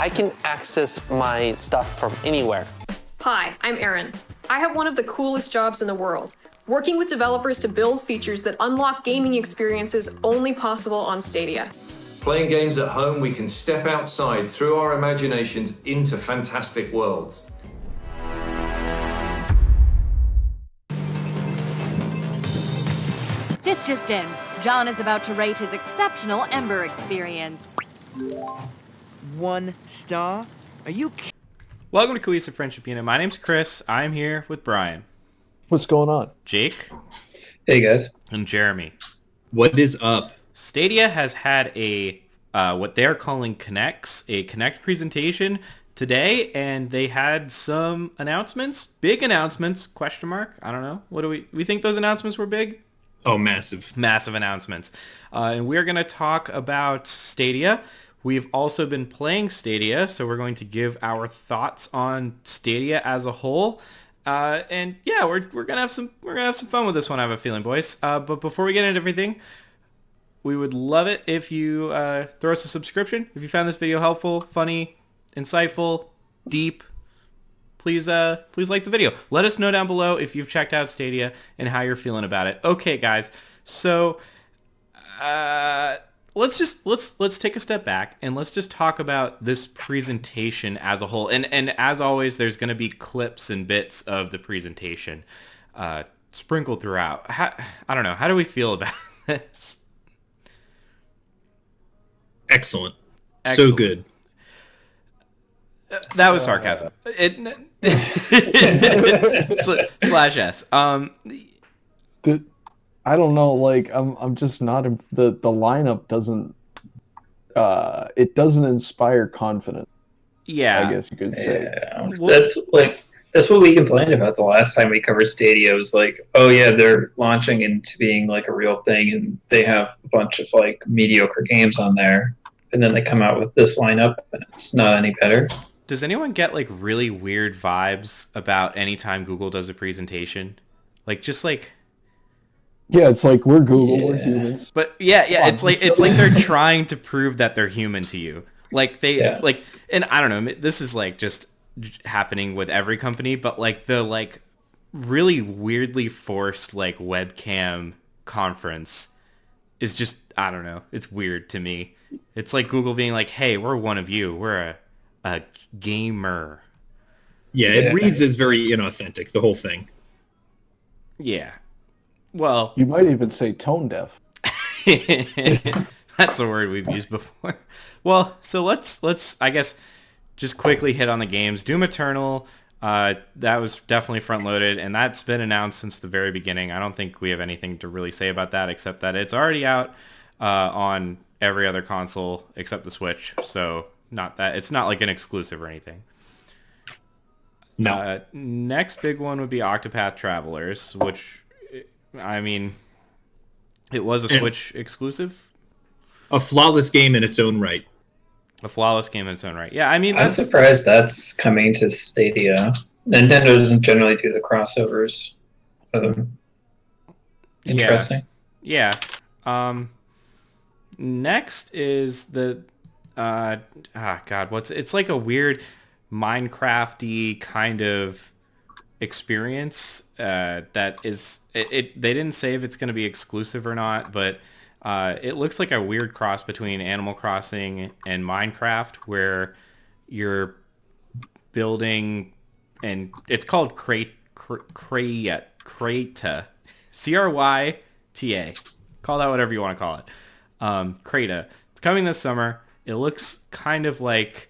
I can access my stuff from anywhere. Hi, I'm Erin. I have one of the coolest jobs in the world, working with developers to build features that unlock gaming experiences only possible on Stadia. Playing games at home, we can step outside through our imaginations into fantastic worlds. This just in. John is about to rate his exceptional Ember experience. 1 star? Are you Welcome to Cohesive Friendship Unit. My name's Chris. I'm here with Brian. What's going on? Jake. Hey, guys. And Jeremy. What is up? Stadia has had a, what they're calling Connects, a Connect presentation today, and they had some announcements, big announcements, question mark. I don't know. What do we think those announcements were big? Oh, massive. Massive announcements. And we're going to talk about Stadia. We've also been playing Stadia, so we're going to give our thoughts on Stadia as a whole. And yeah, we're gonna have some fun with this one, I have a feeling, boys. But before we get into everything, we would love it if you throw us a subscription. If you found this video helpful, funny, insightful, deep, please like the video. Let us know down below if you've checked out Stadia and how you're feeling about it. Okay, guys. So let's take a step back and let's just talk about this presentation as a whole. And as always, there's going to be clips and bits of the presentation sprinkled throughout. I don't know. How do we feel about this? Excellent. So good. That was sarcasm. Slash S. I don't know, like I'm just not the lineup doesn't it doesn't inspire confidence. Yeah, I guess you could say. Yeah. That's what we complained about the last time we covered Stadia. It was like, oh yeah, they're launching into being like a real thing, and they have a bunch of like mediocre games on there, and then they come out with this lineup, and it's not any better. Does anyone get like really weird vibes about any time Google does a presentation? Like just like. Yeah, it's like we're Google, we're humans. But yeah, it's like they're trying to prove that they're human to you. Like like, and I don't know, this is like just happening with every company, but like the like really weirdly forced like webcam conference is just, I don't know, it's weird to me. It's like Google being like, hey, we're one of you. We're a gamer. Yeah, it reads as very inauthentic, the whole thing. Yeah. Well, you might even say tone deaf. That's a word we've used before. Well, so let's I guess just quickly hit on the games. Doom Eternal, that was definitely front loaded, and that's been announced since the very beginning. I don't think we have anything to really say about that except that it's already out on every other console except the Switch. So it's not like an exclusive or anything. No. Next big one would be Octopath Travelers, which, I mean, it was a Switch exclusive. A flawless game in its own right. A flawless game in its own right. Yeah, I mean, I'm surprised that's coming to Stadia. Nintendo doesn't generally do the crossovers for them. Interesting. Yeah. Next is the it's like a weird Minecraft-y kind of experience that is they didn't say if it's going to be exclusive or not, but it looks like a weird cross between Animal Crossing and Minecraft, where you're building, and it's called Crayta, Cryta. Call that whatever you want to call it. Crayta. It's coming this summer. It looks kind of like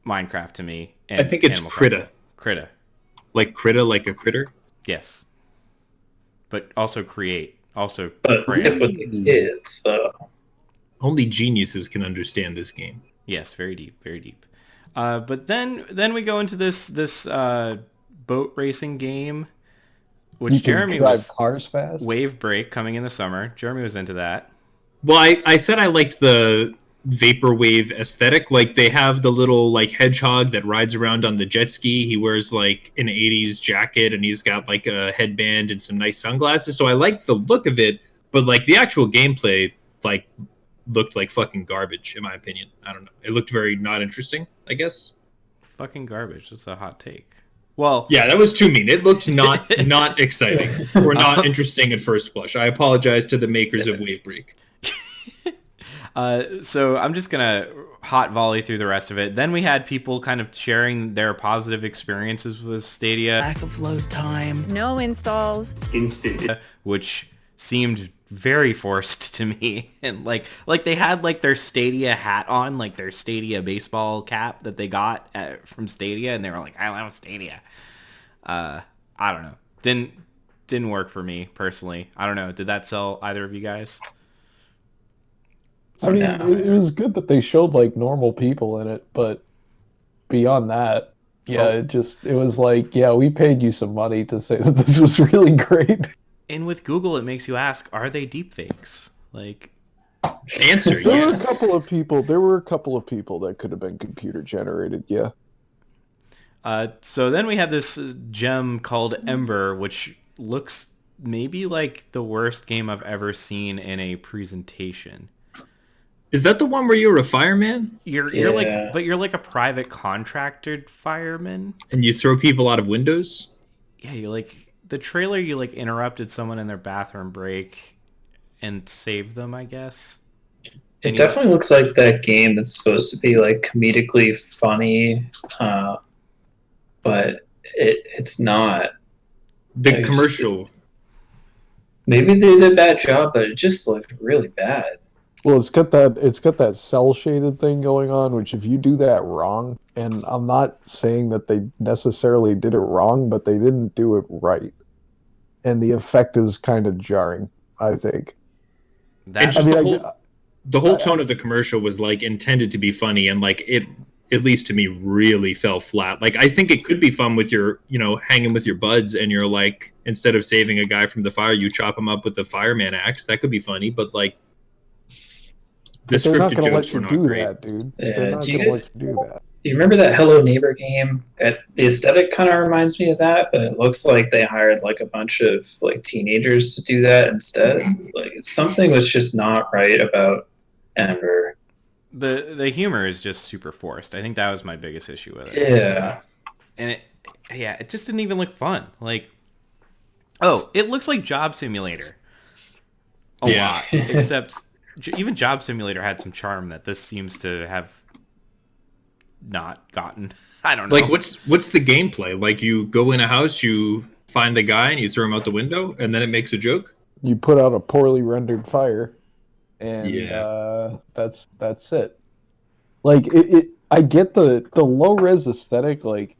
Minecraft to me. And I think it's Crita. Crita. Like Crita, like a critter? Yes. But also create. Also but create. With the kids, so. Only geniuses can understand this game. Yes, very deep, very deep. But then we go into this boat racing game, which Jeremy was cars fast. Wave Break coming in the summer. Jeremy was into that. Well, I said I liked the vaporwave aesthetic. Like, they have the little like hedgehog that rides around on the jet ski. He wears like an 80s jacket, and he's got like a headband and some nice sunglasses. So I like the look of it, but like the actual gameplay like looked like fucking garbage, in my opinion. I don't know. It looked very not interesting, I guess. Fucking garbage. That's a hot take. Well, yeah, that was too mean. It looked not exciting or not interesting at first blush. I apologize to the makers of Wavebreak. So I'm just gonna hot volley through the rest of it. Then we had people kind of sharing their positive experiences with Stadia. Lack of load time. No installs. Instant. Which seemed very forced to me. And like they had like their Stadia hat on, like their Stadia baseball cap that they got from Stadia, and they were like, I love Stadia. I don't know. Didn't work for me personally. I don't know. Did that sell either of you guys? I mean, it was good that they showed like normal people in it, but beyond that, yeah, it was like, yeah, we paid you some money to say that this was really great. And with Google, it makes you ask, are they deepfakes? Like, answer there yes. were a couple of people that could have been computer generated, yeah. So then we have this gem called Ember, which looks maybe like the worst game I've ever seen in a presentation. Is that the one where you're a fireman? You're like a private contracted fireman, and you throw people out of windows. Yeah, you like the trailer. You like interrupted someone in their bathroom break and saved them, I guess. It definitely looks like that game that's supposed to be like comedically funny, but it's not. The commercial. Maybe they did a bad job, but it just looked really bad. Well, it's got that cell shaded thing going on, which if you do that wrong, and I'm not saying that they necessarily did it wrong, but they didn't do it right. And the effect is kind of jarring, I think. The whole tone of the commercial was like intended to be funny, and like it, at least to me, really fell flat. Like I think it could be fun with your, hanging with your buds, and you're like, instead of saving a guy from the fire, you chop him up with the fireman axe. That could be funny, but like the scripted jokes were not great. That, dude. Yeah, They're not going to let you do that. Do you remember that Hello Neighbor game? The aesthetic kind of reminds me of that, but it looks like they hired like a bunch of like teenagers to do that instead. Like something was just not right about Ember. The humor is just super forced. I think that was my biggest issue with it. Yeah. And it just didn't even look fun. Like, it looks like Job Simulator. A lot. Except even Job Simulator had some charm that this seems to have not gotten. I don't know. Like, what's the gameplay? Like, you go in a house, you find the guy, and you throw him out the window, and then it makes a joke? You put out a poorly rendered fire, and that's it. Like, I get the low-res aesthetic, like,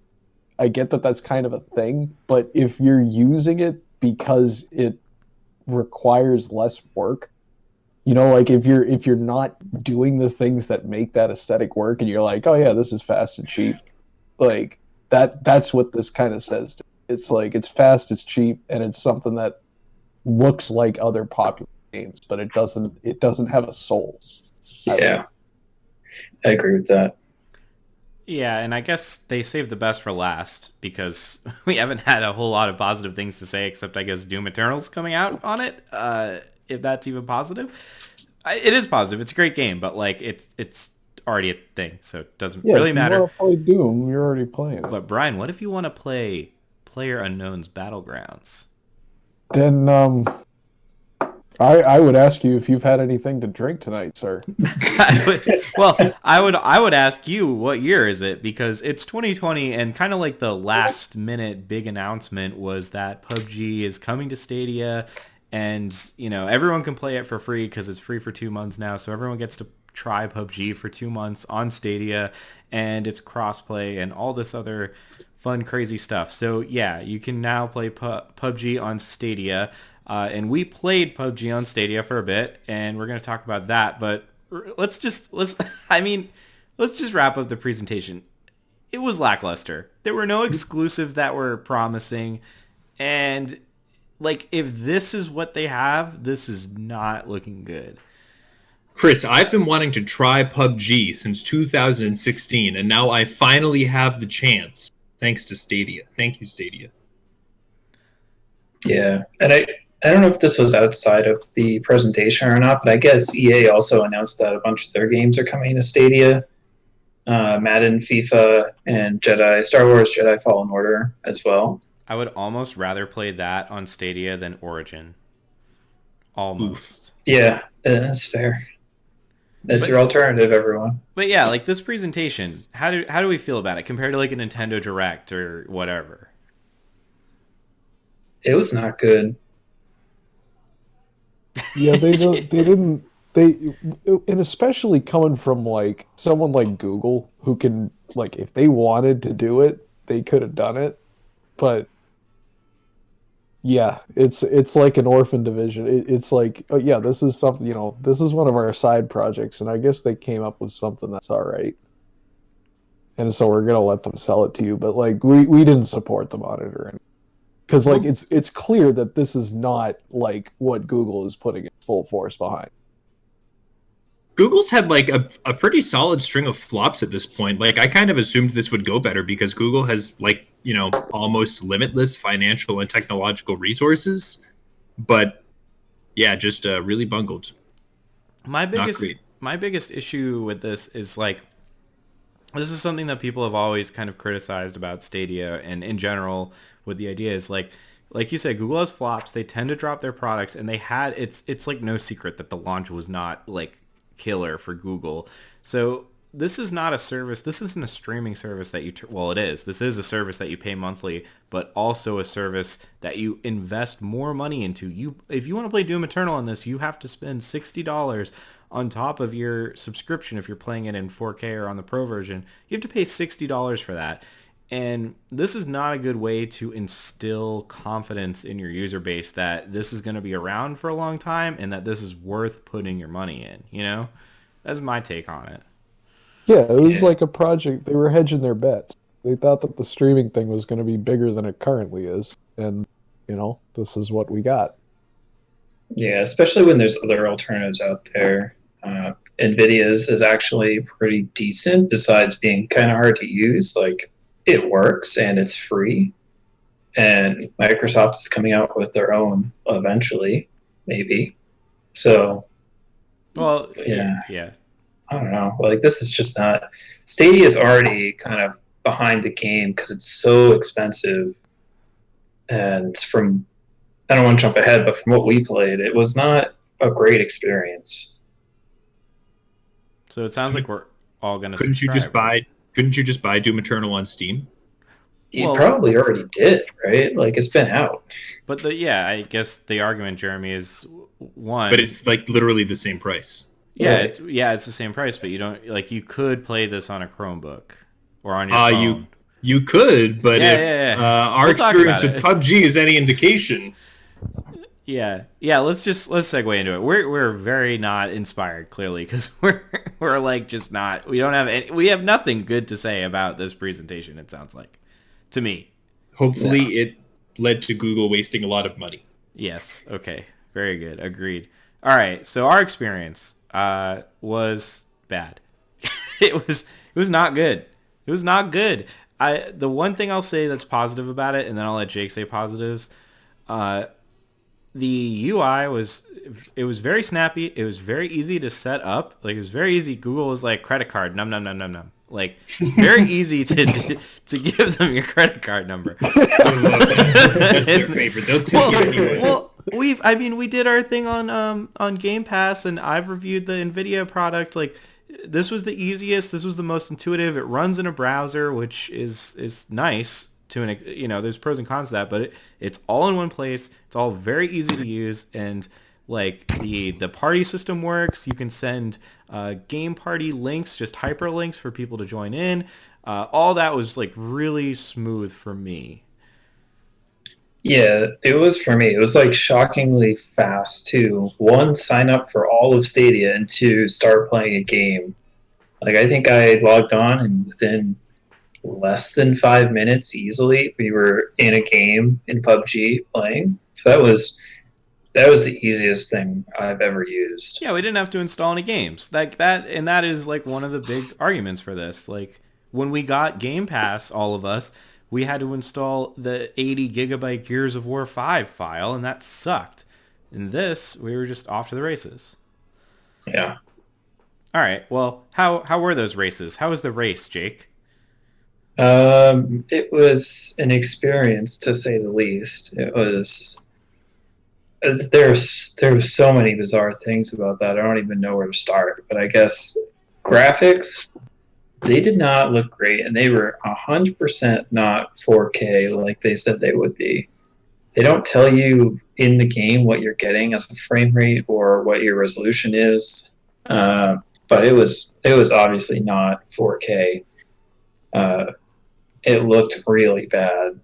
I get that that's kind of a thing, but if you're using it because it requires less work, like if you're not doing the things that make that aesthetic work, and you're like, oh yeah, this is fast and cheap, like that's what this kind of says. It's like it's fast, it's cheap, and it's something that looks like other popular games, but it doesn't have a soul. Yeah, I agree with that. Yeah, and I guess they saved the best for last because we haven't had a whole lot of positive things to say, except I guess Doom Eternal's coming out on it. If that's even positive. It is positive. It's a great game, but like it's already a thing, so it doesn't really matter. If you want to play Doom, you're already playing it. But Brian, what if you want to play PlayerUnknown's Battlegrounds? Then I would ask you if you've had anything to drink tonight, sir. I would ask you, what year is it? Because it's 2020, and kind of like the last minute big announcement was that PUBG is coming to Stadia. And, everyone can play it for free because it's free for 2 months now. So everyone gets to try PUBG for 2 months on Stadia. And it's crossplay and all this other fun, crazy stuff. So, yeah, you can now play PUBG on Stadia. And we played PUBG on Stadia for a bit. And we're going to talk about that. But let's just wrap up the presentation. It was lackluster. There were no exclusives that were promising. And like, if this is what they have, this is not looking good. Chris, I've been wanting to try PUBG since 2016, and now I finally have the chance, thanks to Stadia. Thank you, Stadia. Yeah, and I don't know if this was outside of the presentation or not, but I guess EA also announced that a bunch of their games are coming to Stadia. Madden, FIFA, and Star Wars Jedi Fallen Order as well. I would almost rather play that on Stadia than Origin. Almost. Yeah, that's fair. That's your alternative, everyone. But yeah, like this presentation, how do we feel about it compared to like a Nintendo Direct or whatever? It was not good. Yeah, they didn't, and especially coming from like someone like Google, who can, like, if they wanted to do it, they could have done it. But yeah, it's like an orphan division. It's like, oh yeah, this is something, this is one of our side projects, and I guess they came up with something that's all right. And so we're gonna let them sell it to you, but like we didn't support them on it or anything. Because like it's clear that this is not like what Google is putting its full force behind. Google's had like a pretty solid string of flops at this point. Like I kind of assumed this would go better because Google has like, almost limitless financial and technological resources. But yeah, just really bungled. My biggest issue with this is like, this is something that people have always kind of criticized about Stadia and in general with the idea is like you said, Google has flops. They tend to drop their products, and it's like no secret that the launch was not like killer for Google. So this is not a service. This isn't a streaming service that well, it is. This is a service that you pay monthly, but also a service that you invest more money into. If you want to play Doom Eternal on this, you have to spend $60 on top of your subscription if you're playing it in 4K or on the Pro version. You have to pay $60 for that. And this is not a good way to instill confidence in your user base that this is going to be around for a long time and that this is worth putting your money in, That's my take on it. Yeah, it was like a project. They were hedging their bets. They thought that the streaming thing was going to be bigger than it currently is. And, this is what we got. Yeah, especially when there's other alternatives out there. NVIDIA's is actually pretty decent besides being kind of hard to use. Like, it works and it's free. And Microsoft is coming out with their own eventually, maybe. So, well, yeah. I don't know. Like, this is just not. Stadia is already kind of behind the game because it's so expensive. And I don't want to jump ahead, but from what we played, it was not a great experience. So it sounds like we're all going to. Couldn't you just buy Doom Eternal on Steam? You probably already did, right? Like, it's been out. But I guess the argument, Jeremy, is one. But it's like literally the same price. Yeah, it's the same price, but you don't you could play this on a Chromebook or on your phone. You could, but our experience with PUBG is any indication. Yeah. Let's segue into it. We're very not inspired, clearly, because we're like just not. We don't have we have nothing good to say about this presentation. It sounds like, to me. Hopefully, it led to Google wasting a lot of money. Yes. Okay. Very good. Agreed. All right. So our experience was bad. It was not good. It was not good. The one thing I'll say that's positive about it, and then I'll let Jake say positives. The UI was very snappy. It was very easy to set up. Like, it was very easy. Google was like, credit card, num num num num num. Like, very easy to give them your credit card number. That's their favorite. They'll take it anyway. Well, we did our thing on Game Pass, and I've reviewed the Nvidia product. Like, this was the easiest. This was the most intuitive. It runs in a browser, which is nice. There's pros and cons to that, but it's all in one place. It's all very easy to use, and like the party system works. You can send game party links, just hyperlinks for people to join in. All that was like really smooth for me. Yeah, it was for me. It was like shockingly fast to, one, sign up for all of Stadia, and two, start playing a game. Like, I think I logged on, and within less than 5 minutes easily we were in a game in PUBG playing. So that was the easiest thing I've ever used. Yeah, we didn't have to install any games. Like that, and that is like one of the big arguments for this. Like, when we got Game Pass, all of us, we had to install the 80 gigabyte Gears of War 5 file, and that sucked. In this, we were just off to the races. Yeah. All right. Well, how were those races? How was the race, Jake? It was an experience to say the least. It was there was so many bizarre things about that. I don't even know where to start. But I guess graphics, they did not look great, and they were 100% not 4K like they said they would be. They don't tell you in the game what you're getting as a frame rate or what your resolution is, but it was obviously not 4K. It looked really bad.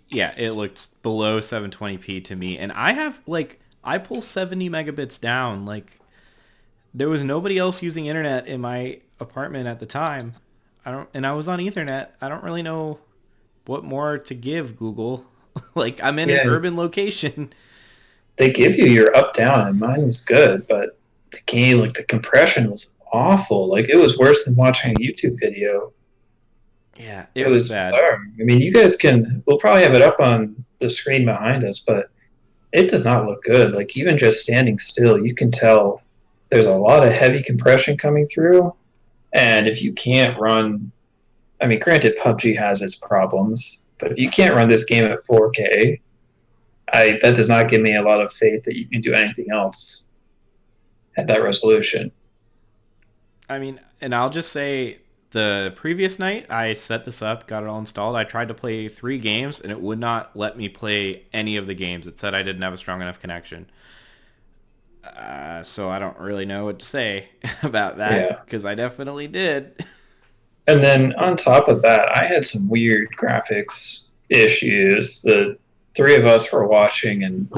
Yeah, it looked below 720p to me, and I pull 70 megabits down. Like, there was nobody else using internet in my apartment at the time. I was on Ethernet. I don't really know what more to give Google. Like, I'm in an urban location. They give you your up down, and mine was good, but the game, like the compression was awful. Like it was worse than watching a YouTube video. Yeah, It was bad. bizarre. I mean, you guys we'll probably have it up on the screen behind us, but it does not look good. Like even just standing still, you can tell there's a lot of heavy compression coming through. And if you can't run, I mean, granted, PUBG has its problems, but if you can't run this game at 4K, that does not give me a lot of faith that you can do anything else at that resolution. I mean, and I'll just say the previous night I set this up, got it all installed. I tried to play 3 games and it would not let me play any of the games. It said I didn't have a strong enough connection. So I don't really know what to say about that because I definitely did. And then on top of that, I had some weird graphics issues. The 3 of us were watching and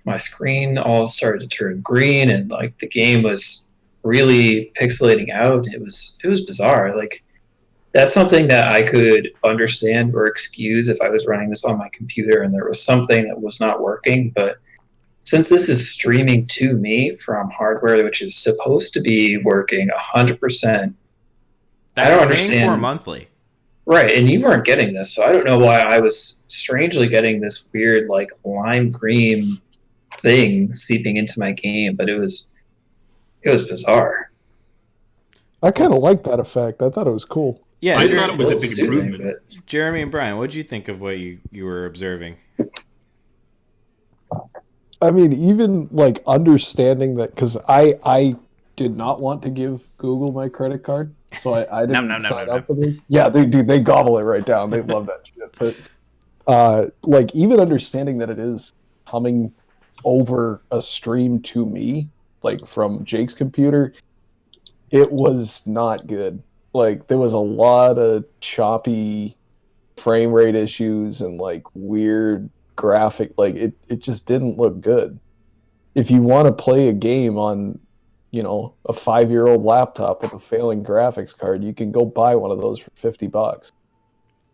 my screen all started to turn green and like the game was really pixelating out. It was bizarre. Like that's something that I could understand or excuse if I was running this on my computer and there was something that was not working, but since this is streaming to me from hardware which is supposed to be working 100%, I don't understand. For monthly. Right, and you weren't getting this, so I don't know why I was strangely getting this weird like lime green thing seeping into my game, but it was bizarre. I kind of like that effect. I thought it was cool. Yeah, I thought it was a big improvement. Jeremy and Brian, what did you think of what you were observing? I mean, even like understanding that, because I did not want to give Google my credit card, so I didn't sign up for this. Yeah, they gobble it right down. They love that shit. But like even understanding that it is coming over a stream to me, like from Jake's computer, it was not good. Like there was a lot of choppy frame rate issues and like weird graphic, like it just didn't look good. If you want to play a game on, you know, a 5-year-old laptop with a failing graphics card, you can go buy one of those for $50.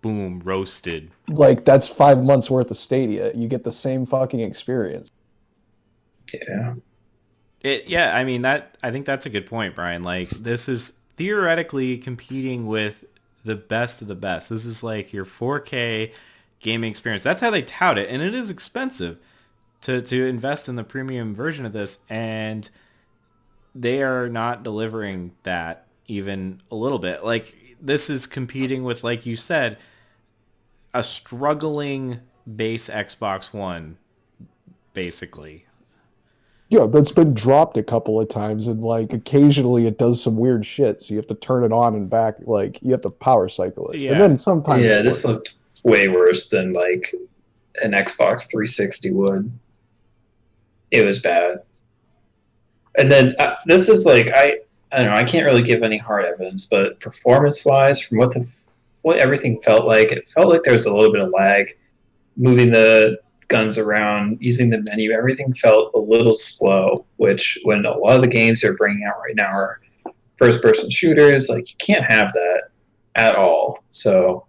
Boom, roasted. Like that's 5 months worth of Stadia. You get the same fucking experience. Yeah. Yeah, I mean I think that's a good point, Brian. Like this is theoretically competing with the best of the best. This is like your 4K gaming experience. That's how they tout it, and it is expensive to invest in the premium version of this, and they are not delivering that even a little bit. Like this is competing with, like you said, a struggling base Xbox One, basically. Yeah, that's been dropped a couple of times, and like occasionally it does some weird shit, so you have to turn it on and back, like you have to power cycle it. Yeah. And then sometimes this looked way worse than like an Xbox 360 would. It was bad. And then this is like I don't know, I can't really give any hard evidence, but performance-wise, from what everything felt like, it felt like there was a little bit of lag moving the guns around, using the menu. Everything felt a little slow, which when a lot of the games they're bringing out right now are first-person shooters, like you can't have that at all. So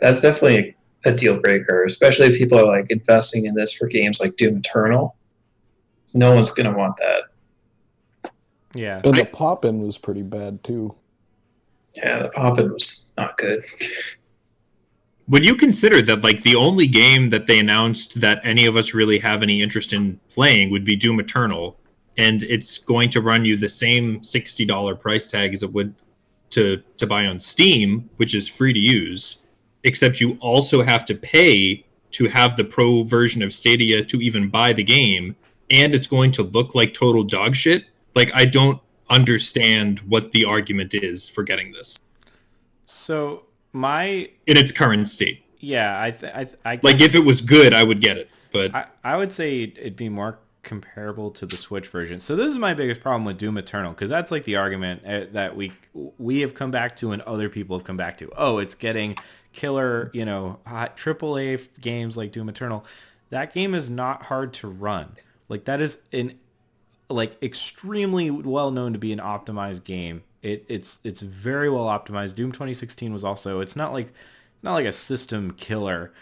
that's definitely a deal breaker, especially if people are like investing in this for games like Doom Eternal. No one's going to want that. Yeah. And the pop-in was pretty bad too. Yeah, the pop-in was not good. When you consider that, like, the only game that they announced that any of us really have any interest in playing would be Doom Eternal, and it's going to run you the same $60 price tag as it would to buy on Steam, which is free to use, except you also have to pay to have the pro version of Stadia to even buy the game, and it's going to look like total dog shit. Like, I don't understand what the argument is for getting this. So in its current state. Yeah, I guess, like, if it was good, I would get it, but I would say it'd be more comparable to the Switch version. So this is my biggest problem with Doom Eternal, because that's like the argument that we have come back to and other people have come back to. Oh, it's getting killer, hot AAA games like Doom Eternal. That game is not hard to run. Like, that is extremely well known to be an optimized game. It's very well optimized. Doom 2016 was also. It's not like a system killer.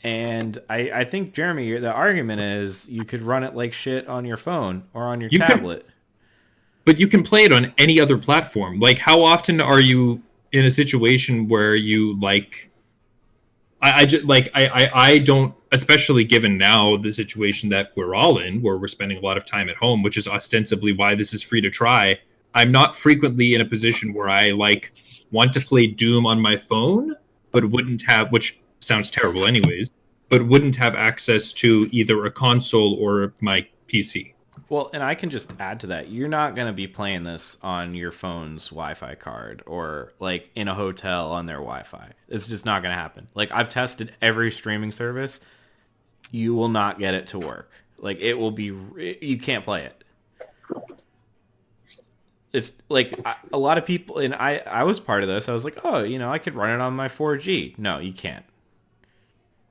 And I think, Jeremy, the argument is you could run it like shit on your phone or on your tablet. But you can play it on any other platform. Like, how often are you in a situation where you I don't, especially given now the situation that we're all in, where we're spending a lot of time at home, which is ostensibly why this is free to try. I'm not frequently in a position where I want to play Doom on my phone, but wouldn't have, which sounds terrible anyways, but wouldn't have access to either a console or my PC. Well, and I can just add to that. You're not going to be playing this on your phone's Wi-Fi card or in a hotel on their Wi-Fi. It's just not going to happen. I've tested every streaming service. You will not get it to work. It will be, you can't play it. It's a lot of people, and I was part of this. I was like, oh, I could run it on my 4G. No, you can't.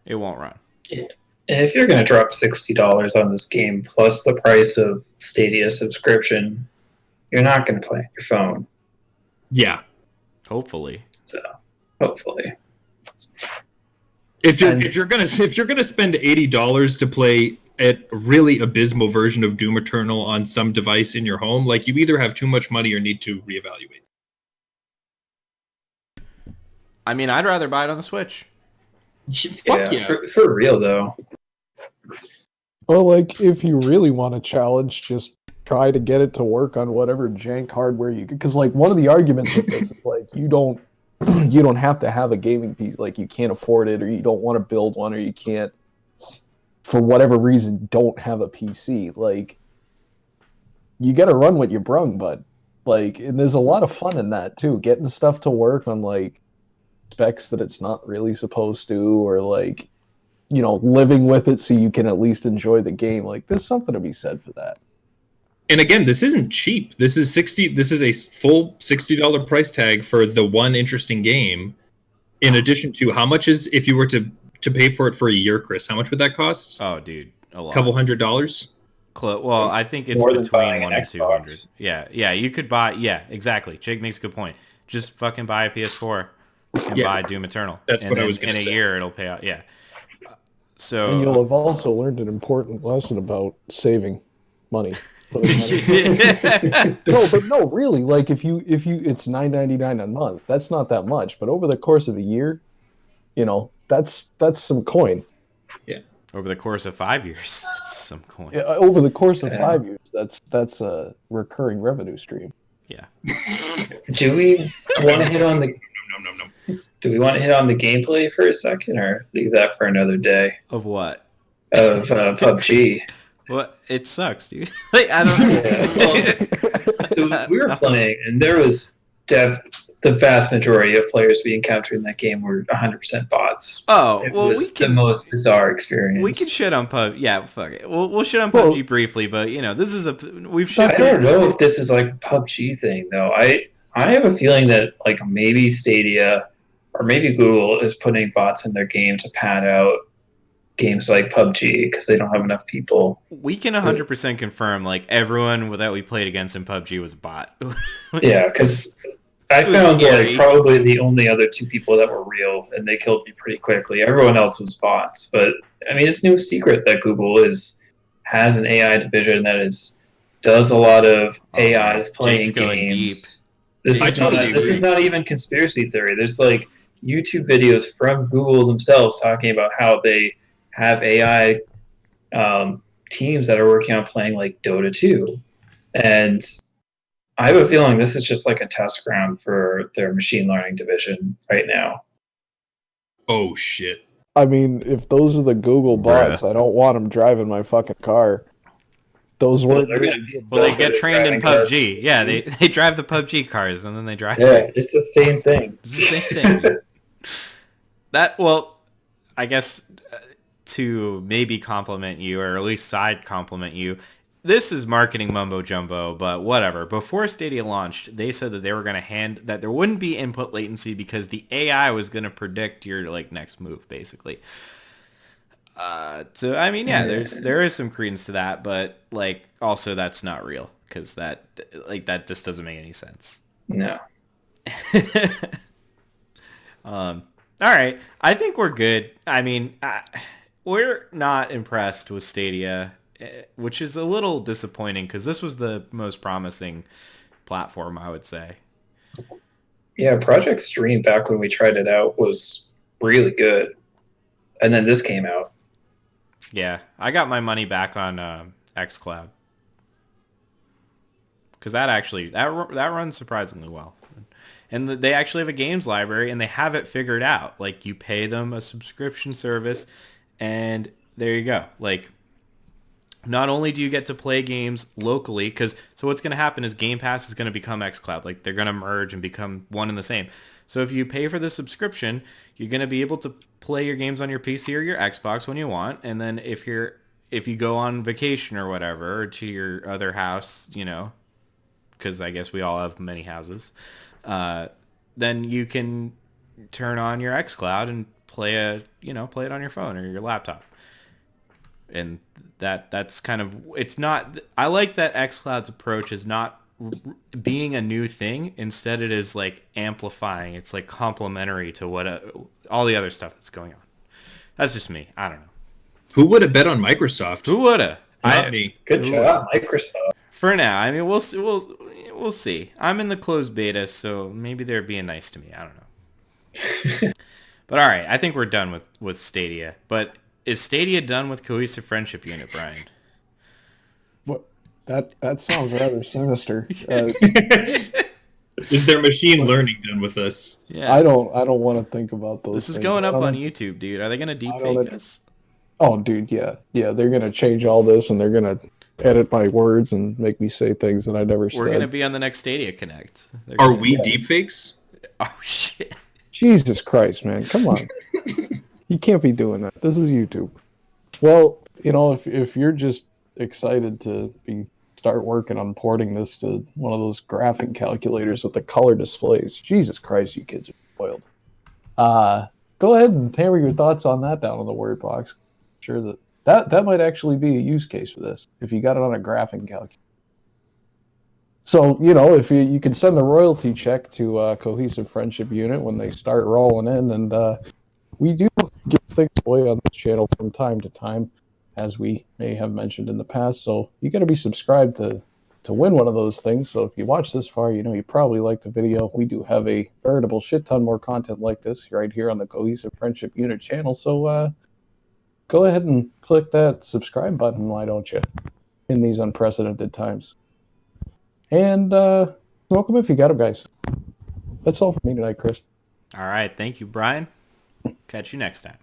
It won't run. Yeah. If you're going to drop $60 on this game plus the price of Stadia subscription, you're not going to play on your phone. Yeah. Hopefully. So, hopefully. If you're gonna spend $80 to play a really abysmal version of Doom Eternal on some device in your home, you either have too much money or need to reevaluate. I mean, I'd rather buy it on the Switch. Fuck yeah. For real though. Well, if you really want a challenge, just try to get it to work on whatever jank hardware you could. Because one of the arguments with this is you don't have to have a gaming PC. You can't afford it, or you don't want to build one, or you can't, for whatever reason, don't have a PC. You got to run what you brung, bud. And there's a lot of fun in that too. Getting stuff to work on specs that it's not really supposed to, or living with it so you can at least enjoy the game. There's something to be said for that. And again, this isn't cheap. This is a full $60 price tag for the one interesting game. In addition to, how much is, if you were to pay for it for a year, Chris, how much would that cost? Oh, dude, a lot. Couple $100? Well, I think it's between 1 and 200. Yeah, you could buy. Yeah, exactly. Jake makes a good point. Just fucking buy a PS4 and buy Doom Eternal. That's what I was going to say. In a year, it'll pay out. Yeah. So. And you'll have also learned an important lesson about saving money. No, really. If you, it's $9.99 a month. That's not that much. But over the course of a year, that's some coin. Yeah. Over the course of 5 years, that's some coin. Yeah, over the course of 5 years, that's a recurring revenue stream. Yeah. Do we want to hit on the? No. Do we want to hit on the gameplay for a second, or leave that for another day? Of what? Of PUBG. Well, it sucks, dude. I don't know. So we were playing, and there was the vast majority of players we encountered in that game were 100% bots. Oh, it was the most bizarre experience. We can shit on PUBG. Yeah, fuck it. We'll shit on PUBG briefly, but this is we've shifted. I don't know if this is a PUBG thing though. I have a feeling that maybe Stadia or maybe Google is putting bots in their game to pad out games like PUBG because they don't have enough people. We can 100% confirm everyone that we played against in PUBG was a bot. Yeah, because I found probably the only other two people that were real, and they killed me pretty quickly. Everyone else was bots. But I mean, it's no secret that Google has an AI division that does a lot of AIs playing games. This is not even conspiracy theory. There's YouTube videos from Google themselves talking about how they have AI teams that are working on playing like Dota 2. And I have a feeling this is just like a test ground for their machine learning division right now. Oh shit. I mean, if those are the Google bots, I don't want them driving my fucking car. Those weren't. They're gonna be Well, they get trained in driving PUBG. Yeah, they drive the PUBG cars and then they drive. Yeah, it's the same thing. It's the same thing. Well, I guess to maybe compliment you, or at least side compliment you, this is marketing mumbo jumbo, but whatever. Before Stadia launched, they said that they were going to that there wouldn't be input latency because the AI was going to predict your like next move, basically. So I mean, yeah, there is some credence to that, but like also that's not real because that just doesn't make any sense. No. All right, I think we're good. I mean, we're not impressed with Stadia, which is a little disappointing because this was the most promising platform, I would say. Yeah, Project Stream back when we tried it out was really good, and then this came out. Yeah, I got my money back on xCloud because that runs surprisingly well. And they actually have a games library, and they have it figured out. Like, you pay them a subscription service, and there you go. Like, not only do you get to play games locally, so what's going to happen is Game Pass is going to become xCloud. Like, they're going to merge and become one and the same. So if you pay for the subscription, you're going to be able to play your games on your PC or your Xbox when you want. And then if you go on vacation or whatever, or to your other house, you know, because I guess we all have many houses, then you can turn on your xCloud and play it on your phone or your laptop. And that's kind of, it's not, I like that xCloud's approach is not being a new thing. Instead it is like amplifying. It's like complementary to what all the other stuff that's going on. That's just me. I don't know. Who would have bet on Microsoft? Who would have? Not me. Good job, Microsoft. For now, I mean, we'll see. I'm in the closed beta, so maybe they're being nice to me. I don't know. But all right, I think we're done with Stadia. But is Stadia done with Cohesive Friendship Unit, Brian? What? That sounds rather sinister. Is their machine learning done with us? Yeah. I don't want to think about those. This is things. going up on YouTube, dude. Are they gonna deepfake us? Oh, dude, yeah. They're gonna change all this, and they're gonna edit my words and make me say things that I never said. We're gonna be on the next Stadia Connect. Are we deepfakes? Oh shit! Jesus Christ, man! Come on, you can't be doing that. This is YouTube. Well, you know, if you're just excited to start working on porting this to one of those graphing calculators with the color displays, Jesus Christ, you kids are spoiled. Go ahead and hammer your thoughts on that down in the word box. I'm sure that might actually be a use case for this if you got it on a graphing calculator. So, you know, if you can send the royalty check to Cohesive Friendship Unit when they start rolling in, and we do give things away on this channel from time to time, as we may have mentioned in the past. So you got to be subscribed to win one of those things. So if you watch this far, you know you probably liked the video. We do have a veritable shit ton more content like this right here on the Cohesive Friendship Unit channel. So go ahead and click that subscribe button, why don't you, in these unprecedented times. And welcome if you got them, guys. That's all for me tonight, Chris. All right. Thank you, Brian. Catch you next time.